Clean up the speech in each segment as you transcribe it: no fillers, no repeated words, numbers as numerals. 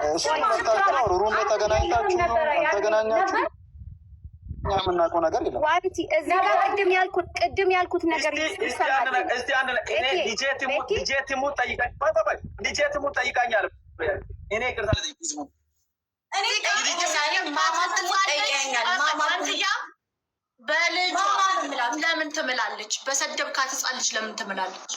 እሱን መጣችሁ ነው ሩም ላይ ተገናኛችሁ የምናውቀው ነገር የለም። ዋንቲ እዚህ ጋር ቅድም ያልኩት ነገር እስቲ አንድ ልጄ ትሙት ጠይቃኛል። እኔ ይቅርታ በልጇ ለምን ትምላለች? በሰደብካት ህጻን ልጅ ለምን ትምላለች?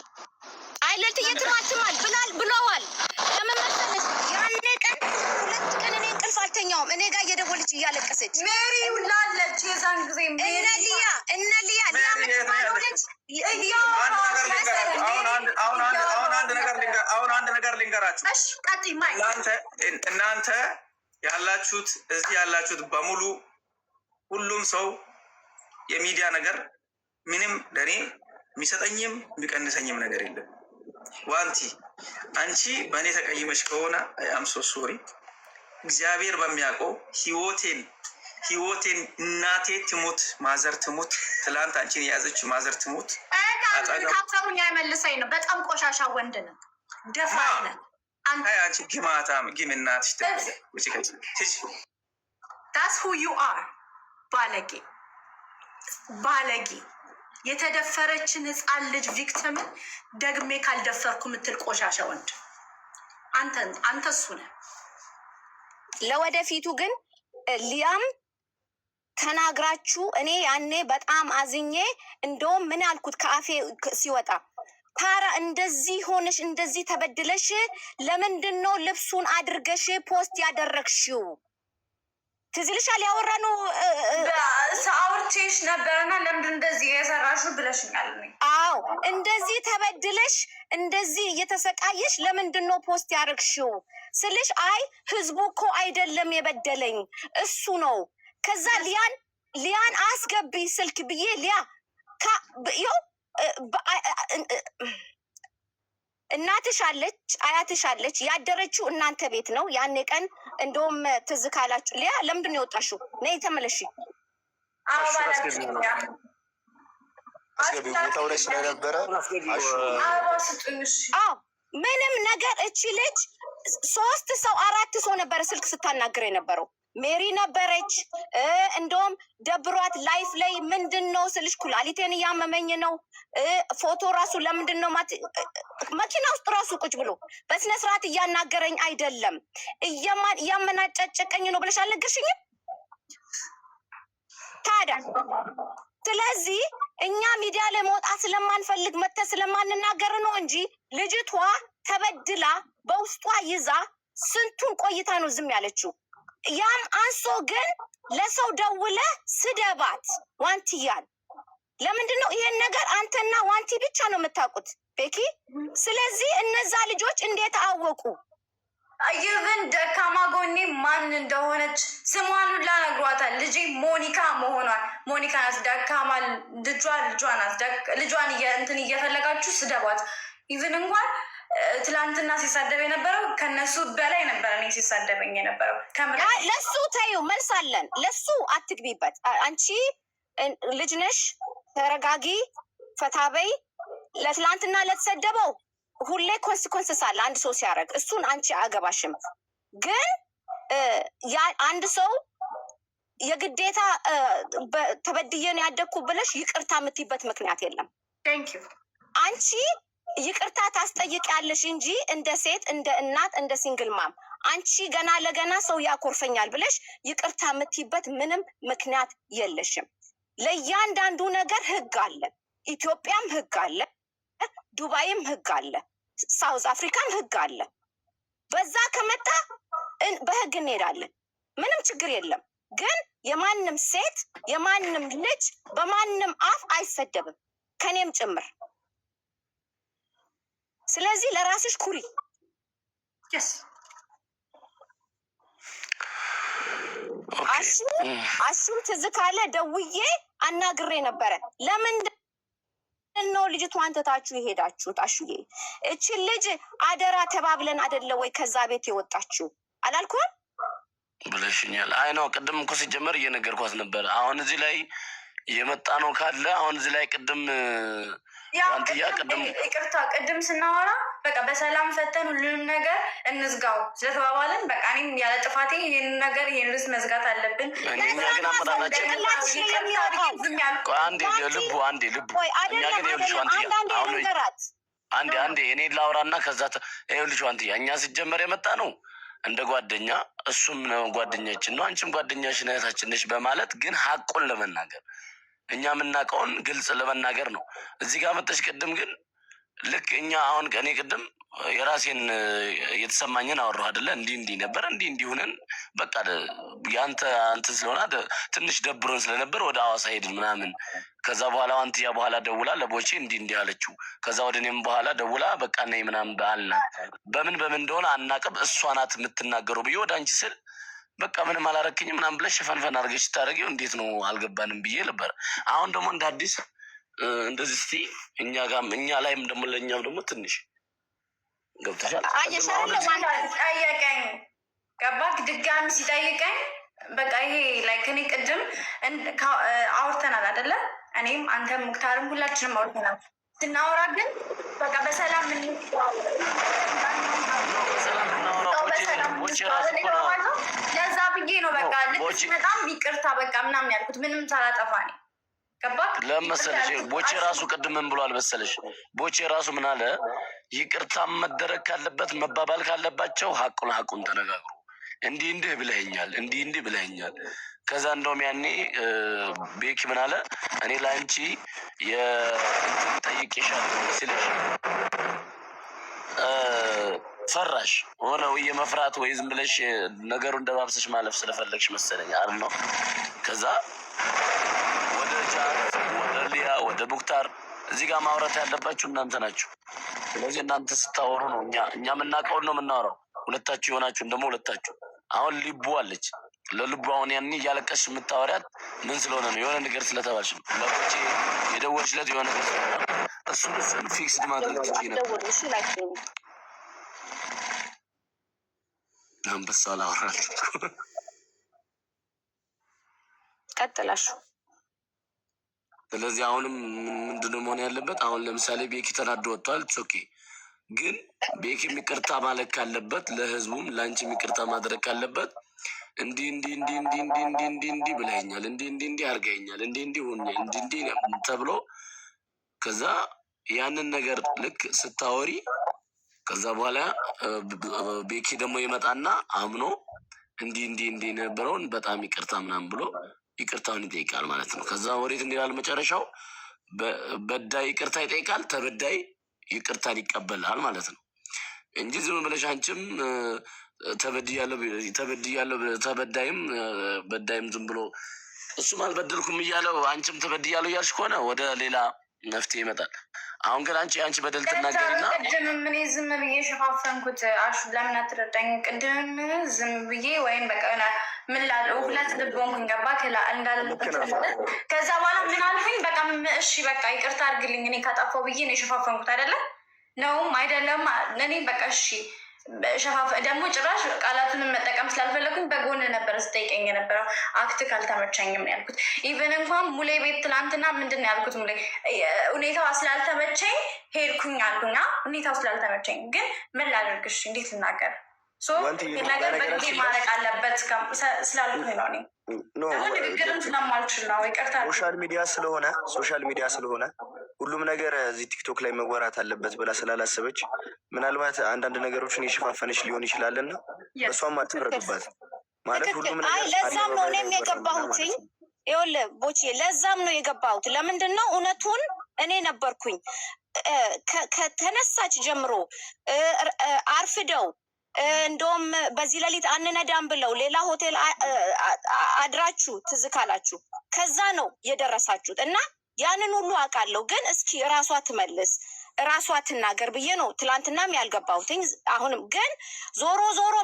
አይለልትዬ ትማትማል ብለዋል። ለምን መሰለሽ ያኔ ቀን 2 ቀን እኔ እንቅልፍ አልተኛውም። እኔ ጋር እየደወለች እያለቀሰች ሜሪ ውላለች። የዛን ጊዜ እነ ሊያ ምትባለው ልጅ አሁን አንድ ነገር ልንገራችሁ። እሺ ቀጥይ ማይ እናንተ ያላችሁት እዚህ ያላችሁት በሙሉ ሁሉም ሰው የሚዲያ ነገር ምንም ለኔ የሚሰጠኝም የሚቀንሰኝም ነገር የለም። ዋንቲ አንቺ በእኔ ተቀይመሽ ከሆነ አም ሶ ሶሪ። እግዚአብሔር በሚያውቀው ህይወቴን እናቴ ትሙት ማዘር ትሙት፣ ትላንት አንቺን የያዘችው ማዘር ትሙት ካፈሩኛ አይመልሰኝ ነው። በጣም ቆሻሻ ወንድ ነው። ደፋር ነው አንቺ ግማታም ግምናትሽ that's who you are። ባለጌ የተደፈረችን ህፃን ልጅ ቪክቲምን ደግሜ ካልደፈርኩ ምትል ቆሻሻ ወንድ አንተ እሱ ነህ። ለወደፊቱ ግን ሊያም ተናግራችሁ እኔ ያኔ በጣም አዝኜ እንደውም ምን አልኩት ከአፌ ሲወጣ ታራ እንደዚህ ሆነሽ እንደዚህ ተበድለሽ ለምንድን ነው ልብሱን አድርገሽ ፖስት ያደረግሽው? ትዝ ይልሻል ያወራነው አውርቼሽ ነበርና ለምንድን እንደዚህ የሰራሽው ብለሽኛል። አዎ እንደዚህ ተበድለሽ እንደዚህ እየተሰቃየሽ ለምንድን ነው ፖስት ያደረግሽው ስልሽ አይ ህዝቡ እኮ አይደለም የበደለኝ እሱ ነው። ከዛ ሊያን አስገቢ ስልክ ብዬ ሊያ እናትሽ አለች አያትሽ አለች ያደረችው እናንተ ቤት ነው። ያኔ ቀን እንደውም ትዝ ካላችሁ ሊያ ለምንድን ነው የወጣሽው? ነይ ተመለሽ። ምንም ነገር እቺ ልጅ 3 ሰው 4 ሰው ነበረ ስልክ ስታናግር የነበረው። ሜሪ ነበረች። እንደውም ደብሯት ላይፍ ላይ ምንድን ነው ስልሽ ኩላሊቴን እያመመኝ ነው ፎቶ ራሱ ለምንድን ነው መኪና ውስጥ ራሱ ቁጭ ብሎ በስነ ስርዓት እያናገረኝ አይደለም እያመናጨጨቀኝ ነው ብለሽ አልነገርሽኝም ታዲያ? ስለዚህ እኛ ሚዲያ ላይ መውጣት ስለማንፈልግ መተህ ስለማንናገር ነው እንጂ ልጅቷ ተበድላ በውስጧ ይዛ ስንቱን ቆይታ ነው ዝም ያለችው። ያም አንሶ ግን ለሰው ደውለ ስደባት ዋንቲያን ለምንድን ነው ይሄን ነገር አንተና ዋንቲ ብቻ ነው የምታውቁት ቤኪ? ስለዚህ እነዛ ልጆች እንዴት አወቁ? ይብን ደካማ ጎኔ ማን እንደሆነች ስሟን ሁላ ነግሯታል። ልጄ ሞኒካ መሆኗን ሞኒካ ናት። ደካማ ልጇን እንትን እየፈለጋችሁ ስደቧት። ይብን እንኳን ትላንትና ሲሳደብ የነበረው ከነሱ በላይ ነበር እኔ ሲሳደበኝ የነበረው። ለሱ ተይው መልስ አለን። ለሱ አትግቢበት። አንቺ ልጅ ነሽ፣ ተረጋጊ፣ ፈታበይ። ለትላንትና ለተሰደበው ሁሌ ኮንሲኮንስስ አለ አንድ ሰው ሲያደርግ፣ እሱን አንቺ አገባሽም። ግን አንድ ሰው የግዴታ ተበድየን ያደግኩ ብለሽ ይቅርታ የምትይበት ምክንያት የለም። አንቺ ይቅርታ ታስጠይቂያለሽ እንጂ እንደ ሴት እንደ እናት እንደ ሲንግል ማም አንቺ ገና ለገና ሰው ያኮርፈኛል ብለሽ ይቅርታ የምትይበት ምንም ምክንያት የለሽም። ለእያንዳንዱ ነገር ህግ አለ። ኢትዮጵያም ህግ አለ፣ ዱባይም ህግ አለ፣ ሳውዝ አፍሪካም ህግ አለ። በዛ ከመጣ በህግ እንሄዳለን፣ ምንም ችግር የለም። ግን የማንም ሴት የማንም ልጅ በማንም አፍ አይሰደብም፣ ከኔም ጭምር። ስለዚህ ለራስሽ ኩሪ። አሹም ትዝ ካለ ደውዬ አናግሬ ነበረ። ለምንድን ነው ልጅቷን ትታችሁ የሄዳችሁት? አሹዬ እችን ልጅ አደራ ተባብለን አይደለ ወይ ከዛ ቤት የወጣችሁ አላልኩም ብለሽኛል። አይ ነው ቅድም እኮ ሲጀመር እየነገርኳት ነበር። አሁን እዚህ ላይ የመጣ ነው ካለ አሁን እዚህ ላይ ቅድም ዋንትያ ቅድም ይቅርታ ቅድም ስናወራ በቃ በሰላም ፈተን ሁሉንም ነገር እንዝጋው ስለተባባልን በቃ እኔም ያለ ጥፋቴ ይህን ነገር ይህን ርዕስ መዝጋት አለብን። እኛ ግን አመጣጣችን አንዴ ልቡ እኛ ግን ይኸውልሽ አንዴ እኔ ላውራና ከዛ ይኸውልሽ ዋንትያ እኛ ሲጀመር የመጣ ነው እንደ ጓደኛ እሱም ነው ጓደኛችን ነው አንቺም ጓደኛሽን እህታችን ነሽ በማለት ግን ሀቁን ለመናገር እኛ የምናውቀውን ግልጽ ለመናገር ነው። እዚህ ጋር መጥተሽ ቅድም ግን ልክ እኛ አሁን እኔ ቅድም የራሴን የተሰማኝን አወራሁ አይደለ? እንዲህ ነበር እንዲህ ሆነን በቃ ያንተ አንተ ስለሆነ ትንሽ ደብሮን ስለነበር ወደ ሐዋሳ ሄድን ምናምን። ከዛ በኋላ አንትያ በኋላ ደውላ ለቦቼ እንዲህ አለችው። ከዛ ወደ እኔም በኋላ ደውላ በቃ ነይ ምናምን ባልና በምን እንደሆነ አናቅም። እሷ ናት የምትናገረው ብዬ ወደ አንቺ ስል በቃ ምንም አላረክኝም ምናምን ብለሽ ፈንፈን አድርገሽ ታደርጊው እንዴት ነው አልገባንም ብዬ ነበር። አሁን ደግሞ እንደ አዲስ እንደዚህ እስቲ እኛ ላይም ደግሞ ለእኛም ደግሞ ትንሽ ገብተሻል። ጠየቀኝ ገባክ? ድጋሚ ሲጠይቀኝ በቃ ይሄ ላይክ እኔ ቅድም አውርተናል አይደለ? እኔም አንተም ሙክታርም ሁላችንም አውርተናል። ስናወራ ግን በቃ በሰላም ለዛ ብዬ ነው በቃ ልክ በጣም ይቅርታ በቃ ምናምን ያልኩት ምንም ሳላጠፋ ነው። ገባክ? ለመሰለሽ ቦቼ ራሱ ቅድም ምን ብሏል መሰለሽ? ቦቼ ራሱ ምን አለ? ይቅርታ መደረግ ካለበት መባባል ካለባቸው ሀቁን ተነጋግሩ። እንዲህ ብለኸኛል እንዲህ ብለኸኛል። ከዛ እንደውም ያኔ ቤኪ ምን አለ? እኔ ለአንቺ ጠይቄሻለሁ ሲልሽ ፈራሽ ሆነ ወይ የመፍራት ወይ ዝም ብለሽ ነገሩን ደባብሰሽ ማለፍ ስለፈለግሽ መሰለኝ አይደል ነው። ከዛ ወደ ጃት ወደ ሊያ ወደ ሙክታር እዚህ ጋር ማውራት ያለባችሁ እናንተ ናችሁ። ስለዚህ እናንተ ስታወሩ ነው እኛ የምናውቀውን ነው የምናወራው። ሁለታችሁ የሆናችሁን ደግሞ ሁለታችሁ አሁን ሊቡ አለች። ለልቡ አሁን ያኔ እያለቀሽ የምታወሪያት ምን ስለሆነ ነው? የሆነ ነገር ስለተባልሽ ነው። ለቦቼ የደወልሽለት የሆነ ነገር ስለሆነ እሱን ፊክስድ ማድረግ ትችይ ነበር። አንበሳ ላወራል ቀጥላችሁ። ስለዚህ አሁንም ምንድነው መሆን ያለበት? አሁን ለምሳሌ ቤኪ ተናዶ ወጥቷል። ኦኬ ግን ቤኪ ይቅርታ ማለት ካለበት ለህዝቡም ለአንቺ ይቅርታ ማድረግ ካለበት እንዲህ ብለኸኛል እንዲህ አድርገኸኛል እንዲህ ሆኜ እንዲህ ተብሎ ከዛ ያንን ነገር ልክ ስታወሪ ከዛ በኋላ ቤኪ ደግሞ ይመጣና አምኖ እንዲህ ነበረውን በጣም ይቅርታ ምናምን ብሎ ይቅርታውን ይጠይቃል ማለት ነው። ከዛ ወዴት እንዲላል መጨረሻው በዳይ ይቅርታ ይጠይቃል፣ ተበዳይ ይቅርታን ይቀበላል ማለት ነው እንጂ ዝም ብለሽ አንቺም ተበዳይም በዳይም ዝም ብሎ እሱም አልበደልኩም እያለው አንቺም ተበድያለሁ እያልሽ ከሆነ ወደ ሌላ መፍትሄ ይመጣል። አሁን ግን አንቺ በደል ትናገሪና ቅድም ምን ዝም ብዬ ሸፋፈንኩት። አሹ ለምን አትረዳኝ? ቅድም ዝም ብዬ ወይም በቃ ምን ላለው ሁለት ልቦንኩኝ ገባ ከላ እንዳልኩት ከዛ በኋላ ምን አልኩኝ? በቃ እሺ በቃ ይቅርታ አድርግልኝ እኔ ካጠፋው ብዬ ነው የሸፋፈንኩት አይደለም ነውም አይደለም እኔ በቃ እሺ ሸፋፈ ደግሞ ጭራሽ ቃላቱንም መጠቀም ስላልፈለኩኝ በጎን ነበር ስጠይቀኝ የነበረው። አክት ካልተመቸኝም ያልኩት ኢቨን እንኳን ሙሌ ቤት ትላንትና ምንድን ያልኩት ሙሌ ሁኔታው ስላልተመቸኝ ሄድኩኝ አልኩኛ። ሁኔታው ስላልተመቸኝ ግን ምን ላደርግሽ እንዴት ልናገር ነገር በጊዜ ማለቅ አለበት ስላልኩኝ ነው። እኔ ንግግርም ስለማልችል ነው ይቅርታ። ሶሻል ሚዲያ ስለሆነ ሁሉም ነገር እዚህ ቲክቶክ ላይ መወራት አለበት ብላ ስላላሰበች ምናልባት አንዳንድ ነገሮችን የሸፋፈነች ሊሆን ይችላልና እሷም አትፈረዱባት ማለት ሁሉም ነገር። ለዛም ነው እኔም የገባሁት። ይኸውልህ ቦቼ ለዛም ነው የገባሁት። ለምንድን ነው እውነቱን እኔ ነበርኩኝ ከተነሳች ጀምሮ አርፍደው እንደውም በዚህ ሌሊት አንነዳም ብለው ሌላ ሆቴል አድራችሁ ትዝ ካላችሁ ከዛ ነው የደረሳችሁት እና ያንን ሁሉ አውቃለሁ። ግን እስኪ ራሷ ትመልስ ራሷ ትናገር ብዬ ነው ትላንትናም ያልገባሁትኝ። አሁንም ግን ዞሮ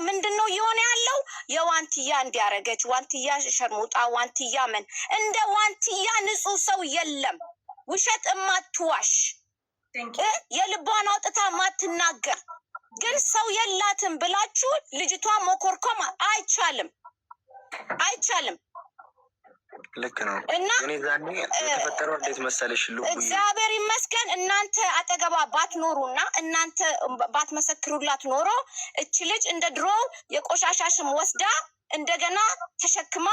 ምንድን ነው እየሆነ ያለው? የዋንትያ እንዲያረገች ዋንትያ ሸርሙጣ ዋንትያ ምን እንደ ዋንትያ ንጹህ ሰው የለም። ውሸት እማትዋሽ የልቧን አውጥታ ማትናገር ግን ሰው የላትም ብላችሁ ልጅቷ መኮርኮም አይቻልም። ልክ ነው እና እኔ ዛኔ የተፈጠረው እንዴት መሰለሽ ልቡ እግዚአብሔር ይመስገን እናንተ አጠገባ ባትኖሩና እናንተ ባትመሰክሩላት ኖሮ እቺ ልጅ እንደ ድሮ የቆሻሻሽም ወስዳ እንደገና ተሸክማ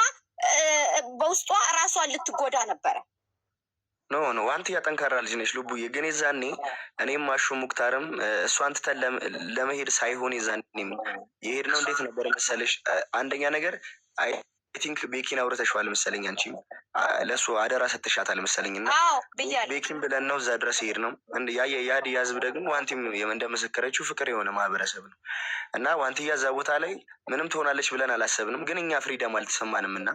በውስጧ ራሷን ልትጎዳ ነበረ። ኖ ዋንትያ ጠንካራ ልጅ ነች ልቡዬ። ግን የዛኔ እኔም ማሹ ሙክታርም እሷን ትተን ለመሄድ ሳይሆን የዛኔም የሄድ ነው እንዴት ነበር መሰለሽ? አንደኛ ነገር አይ ቲንክ ቤኪን አውርተሽዋል መሰለኝ፣ አንቺ ለእሱ አደራ ሰጥሻታል መሰለኝ። እና ቤኪን ብለን ነው እዛ ድረስ ሄድ ነው። የሀዲያ ህዝብ ደግሞ ዋንቲም እንደመሰከረችው ፍቅር የሆነ ማህበረሰብ ነው። እና ዋንትያ እዛ ቦታ ላይ ምንም ትሆናለች ብለን አላሰብንም። ግን እኛ ፍሪደም አልተሰማንም እና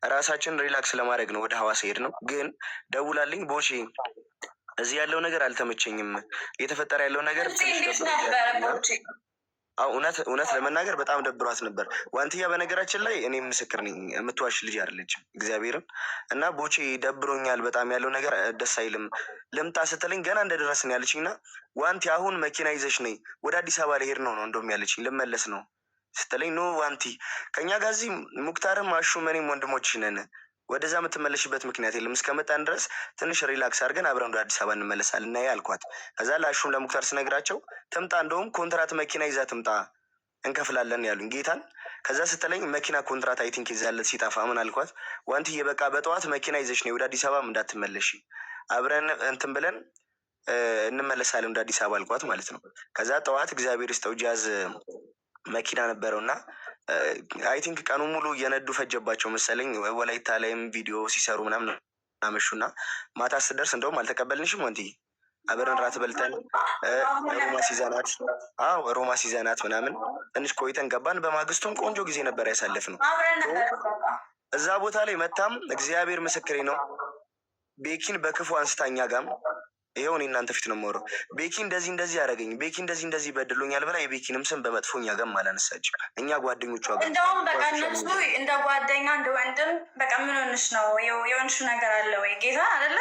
ራሳችን ሪላክስ ለማድረግ ነው ወደ ሐዋሳ ሄድ ነው። ግን ደውላልኝ ቦቼ እዚህ ያለው ነገር አልተመቸኝም፣ እየተፈጠረ ያለው ነገር እውነት ለመናገር በጣም ደብሯት ነበር ዋንትያ። በነገራችን ላይ እኔ ምስክር ነኝ፣ የምትዋሽ ልጅ አይደለችም እግዚአብሔርን። እና ቦቼ ደብሮኛል በጣም ያለው ነገር ደስ አይልም፣ ልምጣ ስትለኝ ገና እንደደረስን ያለችኝ እና ዋንቲ አሁን መኪና ይዘሽ ነይ ወደ አዲስ አበባ ልሄድ ነው እንደውም ያለችኝ፣ ልመለስ ነው ስትለኝ ኖ ዋንቲ ከእኛ ጋር እዚህ ሙክታርም አሹም እኔም ወንድሞችሽ ነን፣ ወደዛ የምትመለሽበት ምክንያት የለም፣ እስከመጣን ድረስ ትንሽ ሪላክስ አድርገን አብረን ወደ አዲስ አበባ እንመለሳለን እና አልኳት። ከዛ ለአሹም ለሙክታር ስነግራቸው ትምጣ እንደውም ኮንትራት መኪና ይዛ ትምጣ እንከፍላለን ያሉኝ ጌታን። ከዛ ስትለኝ መኪና ኮንትራት አይ ቲንክ ይዛለት ሲጠፋ ምን አልኳት፣ ዋንትዬ በቃ በጠዋት መኪና ይዘሽ ነው ወደ አዲስ አበባ እንዳትመለሽ፣ አብረን እንትን ብለን እንመለሳለን ወደ አዲስ አበባ አልኳት ማለት ነው። ከዛ ጠዋት እግዚአብሔር ይስጠው ጃዝ መኪና ነበረው እና አይ ቲንክ ቀኑ ሙሉ እየነዱ ፈጀባቸው መሰለኝ። ወላይታ ላይም ቪዲዮ ሲሰሩ ምናምን አመሹና ማታ ስደርስ እንደውም አልተቀበልንሽም ወንትዬ አብረን ራት በልተን ሮማ ሲዘናት ምናምን ትንሽ ቆይተን ገባን። በማግስቱም ቆንጆ ጊዜ ነበር ያሳለፍነው። እዛ ቦታ ላይ መታም እግዚአብሔር ምስክሬ ነው ቤኪን በክፉ አንስታኛ ጋም ይኸው እኔ እናንተ ፊት ነው የማወራው። ቤኪ እንደዚህ ያደረገኝ፣ ቤኪ እንደዚህ በድሎኛል ብላ የቤኪንም ስም በመጥፎኛ ጋር አላነሳችም። እኛ ጓደኞቿ ጋር እንደውም በቃ እነሱ እንደ ጓደኛ እንደ ወንድም በቃ ምን ሆንሽ ነው የሆንሹ ነገር አለ ወይ ጌታ አይደለ?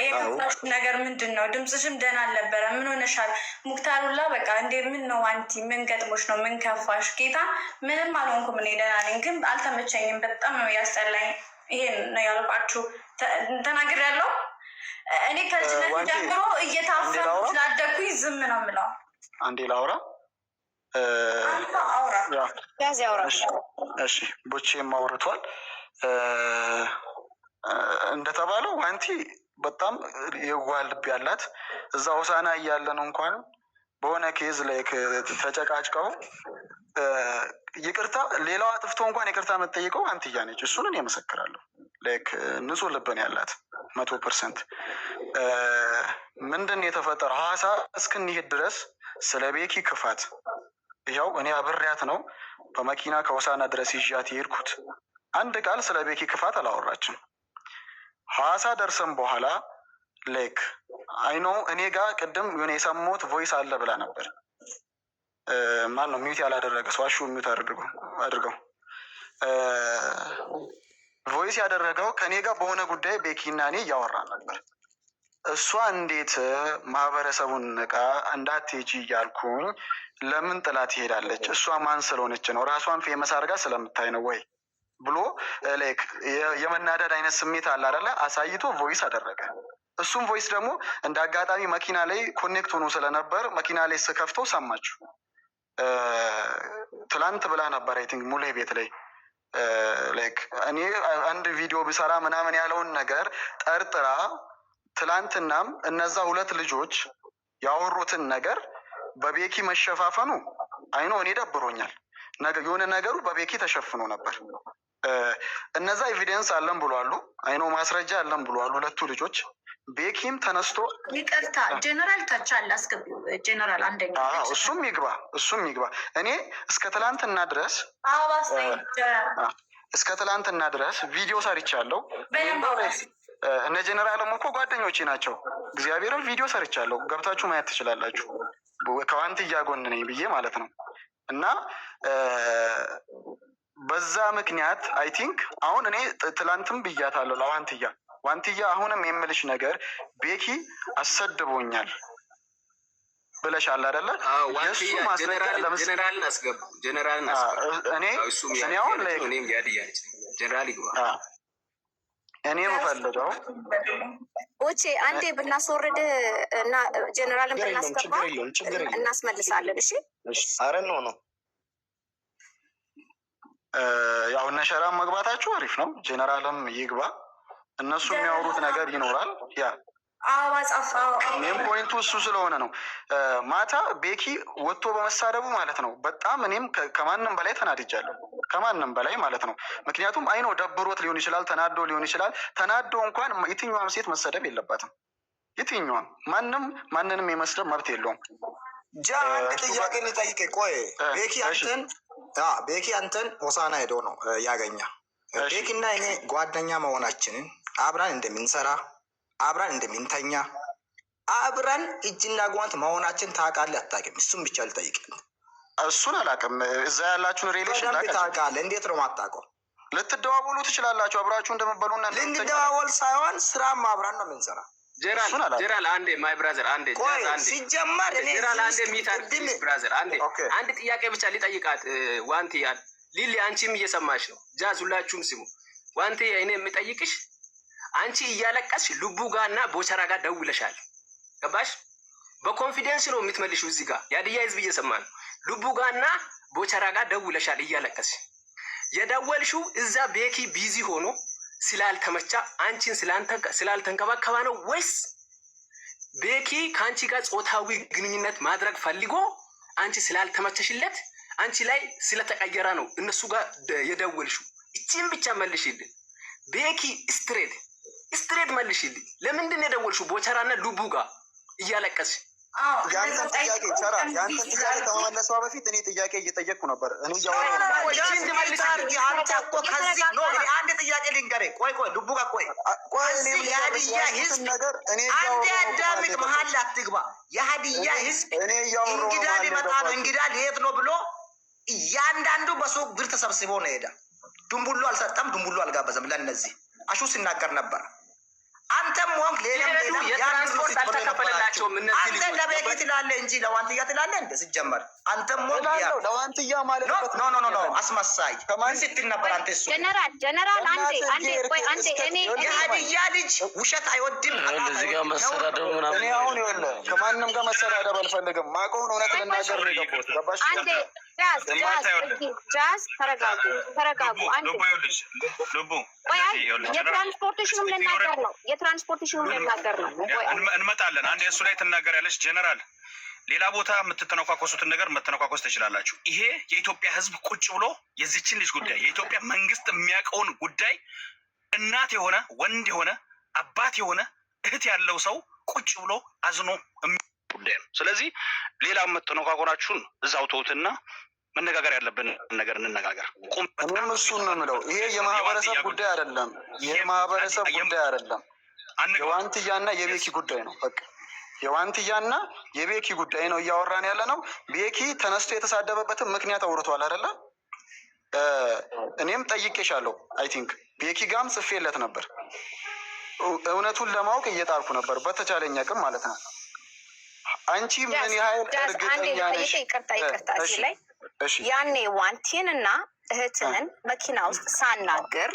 የከፋሽ ነገር ምንድን ነው? ድምፅሽም ደህና አልነበረ። ምን ሆነሻል? ሙክታሩላ በቃ እንዴ ምን ነው አንቲ ምን ገጥሞሽ ነው? ምን ከፋሽ? ጌታ ምንም አልሆንኩም እኔ ደህና ነኝ፣ ግን አልተመቸኝም። በጣም ነው ያስጠላኝ። ይሄን ነው ያልኳችሁ ተናግር ያለው እኔ ከልጅነት ጀምሮ እየታፈንኩ ስላደኩኝ ዝም ነው የምለው። አንዴ ላውራ። እሺ ቦቼም አውርቷል። እንደተባለው ዋንቲ በጣም የዋህ ልብ ያላት እዛ ሆሳና እያለን እንኳን በሆነ ኬዝ ላይ ተጨቃጭቀው ይቅርታ ሌላው አጥፍቶ እንኳን ይቅርታ የምትጠይቀው ዋንትያ ነች። እሱን እኔ እመሰክራለሁ። ንጹህ ልብን ያላት 100%። ምንድን የተፈጠረው ሐዋሳ እስክንሄድ ድረስ ስለ ቤኪ ክፋት ይኸው እኔ አብሬያት ነው በመኪና ከሆሳና ድረስ ይዣት የሄድኩት። አንድ ቃል ስለ ቤኪ ክፋት አላወራችም። ሐዋሳ ደርሰን በኋላ አይኖ እኔ ጋር ቅድም የሆነ የሰማሁት ቮይስ አለ ብላ ነበር። ማን ነው ሚዩት ያላደረገ ሰው? አሹ ሚዩት አድርገው። ቮይስ ያደረገው ከኔ ጋር በሆነ ጉዳይ ቤኪና እኔ እያወራን ነበር። እሷ እንዴት ማህበረሰቡን ንቃ እንዳትሄጂ እያልኩኝ ለምን ጥላት ትሄዳለች? እሷ ማን ስለሆነች ነው? ራሷን ፌመስ አድርጋ ስለምታይ ነው ወይ ብሎ የመናደድ አይነት ስሜት አለ አይደለ? አሳይቶ ቮይስ አደረገ። እሱም ቮይስ ደግሞ እንደ አጋጣሚ መኪና ላይ ኮኔክት ሆኖ ስለነበር መኪና ላይ ስከፍተው ሰማችሁ። ትላንት ብላ ነበር አይ ቲንክ ሙሌ ቤት ላይ እኔ አንድ ቪዲዮ ብሰራ ምናምን ያለውን ነገር ጠርጥራ ትላንትናም እነዛ ሁለት ልጆች ያወሩትን ነገር በቤኪ መሸፋፈኑ አይኖ እኔ ደብሮኛል። የሆነ ነገሩ በቤኪ ተሸፍኖ ነበር። እነዛ ኤቪደንስ አለን ብሏሉ። አይኖ ማስረጃ አለን ብሏሉ ሁለቱ ልጆች። ቤኪም ተነስቶ ይቅርታ ጀነራል ታች አለ አስገቢው ጀነራል አንደኛ እሱም ይግባ። እኔ እስከ ትላንትና ድረስ ቪዲዮ ሰርቻለሁ። እነ ጀነራልም እኮ ጓደኞቼ ናቸው። እግዚአብሔርን ቪዲዮ ሰርቻለሁ፣ ገብታችሁ ማየት ትችላላችሁ። ከዋንትያ ጎን ነኝ ብዬ ማለት ነው። እና በዛ ምክንያት አይ ቲንክ አሁን እኔ ትላንትም ብያታለሁ ዋንትያ አሁንም የምልሽ ነገር ቤኪ አሰድቦኛል ብለሻል አይደለ? የእሱ ማስረጃ ጀነራልን አስገቡ። እኔ የምፈልገው ኦቼ አንዴ ብናስወርድ እና ጀነራልን ብናስገባ እናስመልሳለን። እሺ አረን ነው ያው እነ ሸራም መግባታችሁ አሪፍ ነው። ጄኔራልም ይግባ፣ እነሱ የሚያወሩት ነገር ይኖራል። ያ እኔም ፖይንቱ እሱ ስለሆነ ነው። ማታ ቤኪ ወጥቶ በመሳደቡ ማለት ነው በጣም እኔም ከማንም በላይ ተናድጃለሁ፣ ከማንም በላይ ማለት ነው። ምክንያቱም አይኖ ደብሮት ሊሆን ይችላል፣ ተናዶ ሊሆን ይችላል። ተናዶ እንኳን የትኛዋም ሴት መሰደብ የለባትም። የትኛዋም ማንንም የመስደብ መብት የለውም። አንድ ጥያቄ ልጠይቅ። ቆይ ቤኪ አንተን ሆሳና ሄዶ ነው ያገኛ። ቤኪና እኔ ጓደኛ መሆናችንን አብረን እንደምንሰራ አብረን እንደምንተኛ አብረን እጅና ጓንት መሆናችን ታውቃለህ አታውቅም? እሱም ብቻ ልጠይቅ። እሱን አላውቅም። እዛ ያላችሁን ሪሌሽን ታውቃለህ? እንዴት ነው የማታውቀው? ልትደዋወሉ ትችላላችሁ አብራችሁ እንደምትበሉና ልንደዋወል ሳይሆን ስራም አብረን ነው የምንሰራ። ጀራል አንዴ ማይ ብራዘር አንዴ ሲጀመር ጀራል አንዴ ሚታር ብራዘር አንድ ጥያቄ ብቻ ሊጠይቃት ዋንትያ ሊሊ፣ አንቺም እየሰማሽ ነው። ጃዝ ሁላችሁም ስሙ። ዋንትያ እኔ የምጠይቅሽ አንቺ እያለቀስሽ ልቡ ጋር እና ቦቸራ ጋር ደውለሻል። ገባሽ? በኮንፊደንስ ነው የምትመልሽው። እዚህ ጋር የሀዲያ ህዝብ እየሰማ ነው። ልቡ ጋር እና ቦቸራ ጋር ደውለሻል እያለቀስሽ። የደወልሽው እዛ ቤኪ ቢዚ ሆኖ ስላልተመቻ አንቺን ስላልተንከባከባ ነው ወይስ ቤኪ ከአንቺ ጋር ጾታዊ ግንኙነት ማድረግ ፈልጎ አንቺ ስላልተመቸሽለት አንቺ ላይ ስለተቀየረ ነው እነሱ ጋር የደወልሽው? እቺን ብቻ መልሽልኝ ቤኪ። ስትሬት መልሽልኝ። ለምንድን ነው የደወልሽው ቦቸራና ሉቡ ጋር እያለቀስሽ? ያንተን ጥያቄ ከመመለሷ በፊት እኔ ጥያቄ እየጠየቅኩ ነበር። እኔ አንድ ጥያቄ ልንገርህ። ቆይ ልቡ ጋር የሀዲያ ህዝብ አንድ አዳምጥ፣ መሀል አትግባ። የሀዲያ ህዝብ እንግዳ ሊመጣ ነው፣ እንግዳ ሊሄድ ነው ብሎ እያንዳንዱ በሱቅ ብር ተሰብስቦ ነው ሄዳ። ድንቡሉ አልሰጠም፣ ድንቡሉ አልጋበዘም። ለእነዚህ አሹ ሲናገር ነበር። አንተም ሆንክ ሌላም የትራንስፖርት አልተከፈለላቸውም። እነዚህ አንተ ለቤኪ ትላለህ እንጂ ለዋንትያ ትላለህ እንደ ሲጀመር አንተም ሆንክ ለዋንትያ ማለት ኖ አስመሳይ ምን ስትል ነበር አንተ? እሱ ጀነራል አንዴ ቆይ አንዴ እኔ የሀዲያ ልጅ ውሸት አይወድም። እዚህ ጋር መሰዳደብ ምናምን እኔ አሁን ይኸውልህ ከማንም ጋር መሰዳደብ አልፈልግም። ማውቀውን እውነት ልናገር ነው የገባሁት። ገባሽ? አንዴ ጃዝ ተረጋጉ። አንዴ የትራንስፖርቴሽኑም ልናገር ነው እንመጣለን። አንዴ እሱ ላይ ትናገሪያለሽ ጀነራል። ሌላ ቦታ የምትተነኳኮሱትን ነገር መተነኳኮስ ትችላላችሁ። ይሄ የኢትዮጵያ ሕዝብ ቁጭ ብሎ የዚችን ልጅ ጉዳይ የኢትዮጵያ መንግስት የሚያውቀውን ጉዳይ እናት የሆነ ወንድ የሆነ አባት የሆነ እህት ያለው ሰው ቁጭ ብሎ አዝኖ ጉዳይ ነው። ስለዚህ ሌላ የምትነኳኮራችሁን እዛው ተውትና መነጋገር ያለብን ነገር እንነጋገር። እኔም እሱን ነው የምለው። ይሄ የማህበረሰብ ጉዳይ አይደለም፣ የማህበረሰብ ጉዳይ አይደለም። የዋንትያና የቤኪ ጉዳይ ነው። በቃ የዋንትያና የቤኪ ጉዳይ ነው እያወራን ያለ ነው። ቤኪ ተነስቶ የተሳደበበትን ምክንያት አውርቷል አይደለ? እኔም ጠይቄሻለሁ። አይ ቲንክ ቤኪ ጋም ጽፌለት ነበር። እውነቱን ለማወቅ እየጣርኩ ነበር በተቻለኝ አቅም ማለት ነው። አንቺ ምን ያህል እርግጠኛ ነሽ? ይቅርታ ላይ ያኔ ዋንቲን እና እህትህን መኪና ውስጥ ሳናግር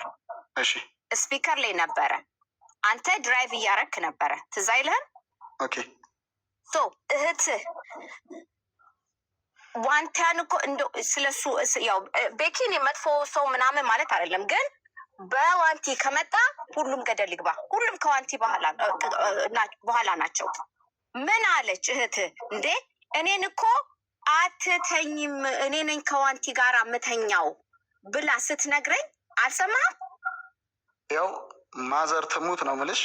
ስፒከር ላይ ነበረ። አንተ ድራይቭ እያረክ ነበረ። ትዝ አይልህም? ኦኬ ሶ እህትህ ዋንቲያን እኮ እንደው ስለሱ ያው ቤኪን የመጥፎ ሰው ምናምን ማለት አይደለም፣ ግን በዋንቲ ከመጣ ሁሉም ገደል ይግባ። ሁሉም ከዋንቲ በኋላ ናቸው። ምን አለች እህትህ? እንዴ እኔን እኮ አትተኝም፣ እኔ ነኝ ከዋንቲ ጋር ምተኛው ብላ ስትነግረኝ አልሰማህም? ያው ማዘር ትሙት ነው ምልሽ።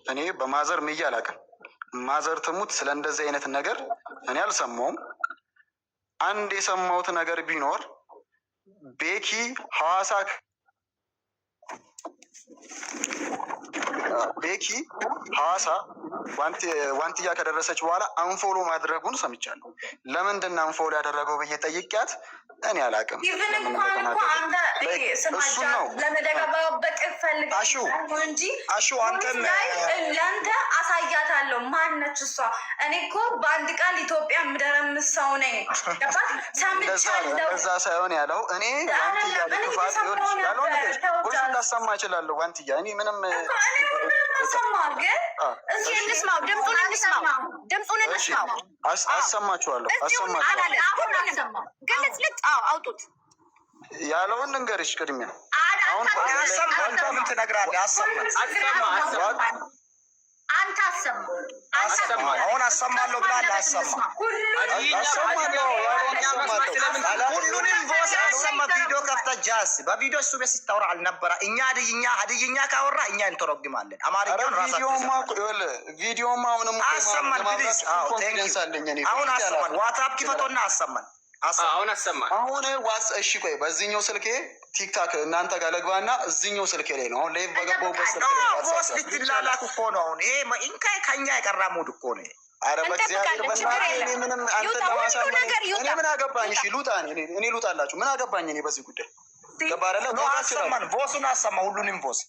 እኔ በማዘር ምዬ አላውቅም። ማዘር ትሙት ስለ እንደዚህ አይነት ነገር እኔ አልሰማውም። አንድ የሰማሁት ነገር ቢኖር ቤኪ ሐዋሳ ቤኪ ሐዋሳ ዋንትያ ከደረሰች በኋላ አንፎሎ ማድረጉን ሰምቻለሁ። ለምንድን ነው አንፎሎ ያደረገው ብዬ ጠይቂያት እኔ አላውቅም። ኢቭን እንኳን እኮ አንተ ስማጃ ለመደጋበቅ ፈልግ እንጂ አንተም ለአንተ አሳያታለሁ ማነች እሷ። እኔ እኮ በአንድ ቃል ኢትዮጵያ የምደረምስ ሰው ነኝ። ገባት ሰምቻለሁ። እዛ ሳይሆን ያለው እኔ ዋንትያ ልክፋት ሊሆን ይችላል። ብዙ ላሰማ እችላለሁ። ዋንትያ እኔ ምንም ሰማ ግን እስኪ እንስማው፣ ድምፁን እንስማው። አሰማችኋለሁ። ግልጽ አውጡት ያለውን ልንገርሽ ቅድሚያ አሁን ምን ትነግራለህ? አንተ አሰማ አሁን አሰማለሁ ብላለህ። ሁሉንም ቦስ አሰማ። ቪዲዮ ከፍተህ ጃስ በቪዲዮ እሱ ቤት ስታወራ አልነበረ? እኛ ሀድይኛ ካወራ እኛ እንተረጉማለን። አማርኛውን ቪዲዮማ አሁንም አሰማን። ፕሊዝ አሁን አሰማን። ዋትስአፕ ክፈቶና አሰማን። አሁን አሰማን። አሁን እሺ ቆይ በዚህኛው ስልኬ ቲክታክ እናንተ ጋር ለግባና እዚህኛው ስልኬ ላይ ነው አሁን ላይቭ በገባሁበት ስልክ ላይ ቦስ ልትላላክ እኮ ነው አሁን። ይሄ እንካይ ከኛ የቀራ ሙድ እኮ ነው። አረ በእግዚአብሔር በእናትህ እኔ ምንም አንተን ለማሳመን እኔ ምን አገባኝ? እሺ ሉጣ እኔ ሉጣላችሁ ምን አገባኝ? እኔ በዚህ ጉዳይ ገባረለ አሰማን። ቦሱን አሰማ። ሁሉንም ቦስ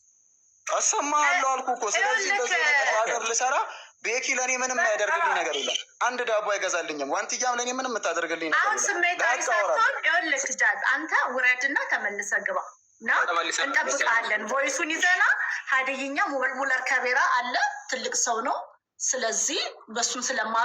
አሰማለሁ አልኩ እኮ። ስለዚህ እንደዚህ ነገር ልሰራ ቤኪ ለእኔ ምንም ያደርግልኝ ነገር የለም። አንድ ዳቦ አይገዛልኝም። ዋንትያም ለእኔ ምንም የምታደርግልኝ ነገር አሁን ስሜታዊ ሳትሆን ይኸውልህ ጃዝ አንተ ውረድና ተመልሰህ ግባ እና እንጠብቃለን። ቮይሱን ይዘና ሀዲይኛ ሙበልቡለር ከቤራ አለ ትልቅ ሰው ነው። ስለዚህ በሱን ስለማ